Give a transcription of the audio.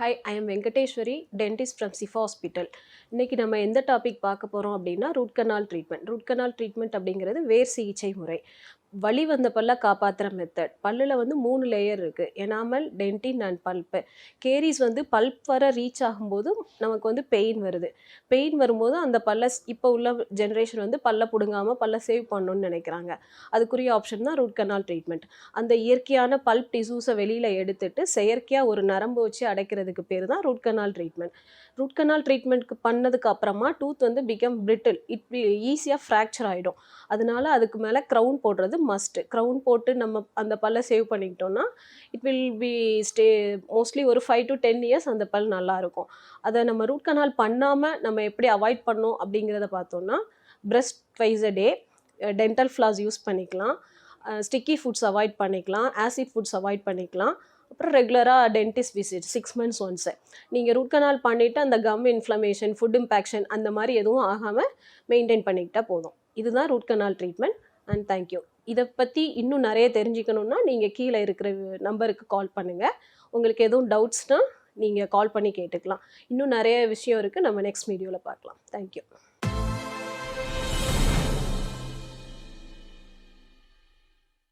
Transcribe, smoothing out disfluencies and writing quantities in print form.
Hi, I am Venkateshwari, dentist from Sifa Hospital. இன்னைக்கு நம்ம எந்த டாபிக் பார்க்க போறோம் அப்படின்னா root canal treatment. Root canal treatment அப்படிங்கிறது வேர் சிகிச்சை முறை. வலி வந்த பல்ல காப்பாத்துற மெத்தட். பல்லுல வந்து 3 லேயர் இருக்கு. Enamel, dentine and bulb. Carries வந்து பல்ப் வர ரீச் ஆகும்போது நமக்கு வந்து பெயின் வருது. பெயின் வரும்போது அந்த பல்ல இப்போ உள்ள ஜெனரேஷன் வந்து பல்ல புடுங்காம பல்ல சேவ் பண்ணணும்னு நினைக்கிறாங்க. அதுக்குரிய ஆப்ஷன் தான் ரூட் கனால் ட்ரீட்மெண்ட். அந்த இயற்கையான பல்ப் டிஷ்யூஸை வெளியில எடுத்துட்டு செயற்கையா ஒரு நரம்பு வச்சு அடைக்கிறதுக்கு பேர் தான் root canal treatment. Root canal ட்ரீட்மெண்ட்க்கு பண்ணதுக்கு அப்புறமா டூத் வந்து பிகம் பிரிட்டில். ஈஸியாக ஃப்ராக்சர் ஆகிடும். அதனால அதுக்கு மேலே க்ரௌன் போடுறது மஸ்ட். க்ரௌன் போட்டு நம்ம அந்த பல்லை சேவ் பண்ணிக்கிட்டோம்னா it will be stay mostly ஒரு 5 to 10 இயர்ஸ் அந்த பல் நல்லாயிருக்கும். அதை நம்ம ரூட் கனால் பண்ணாமல் நம்ம எப்படி அவாய்ட் பண்ணோம் அப்படிங்கிறத பார்த்தோம்னா breast twice a day, dental flaws use பண்ணிக்கலாம், ஸ்டிக்கி ஃபுட்ஸ் அவாய்ட் பண்ணிக்கலாம், ஆசிட் ஃபுட்ஸ் அவாய்ட் பண்ணிக்கலாம். அப்புறம் ரெகுலராக டென்டிஸ்ட் விசிட் 6 months ஒன்ஸு. நீங்கள் ரூட் கனால் பண்ணிவிட்டு அந்த கம் இன்ஃப்ளமேஷன், ஃபுட் இம்பேக்ஷன் அந்த மாதிரி எதுவும் ஆகாமல் மெயின்டைன் பண்ணிக்கிட்டால் போதும். இதுதான் root canal treatment. And thank you. இதை பற்றி இன்னும் நிறைய தெரிஞ்சுக்கணுன்னா நீங்கள் கீழே இருக்கிற நம்பருக்கு கால் பண்ணுங்கள். உங்களுக்கு எதுவும் டவுட்ஸ்னால் நீங்கள் கால் பண்ணி கேட்டுக்கலாம். இன்னும் நிறைய விஷயம் இருக்குது. நம்ம நெக்ஸ்ட் வீடியோவில் பார்க்கலாம். தேங்க்யூ.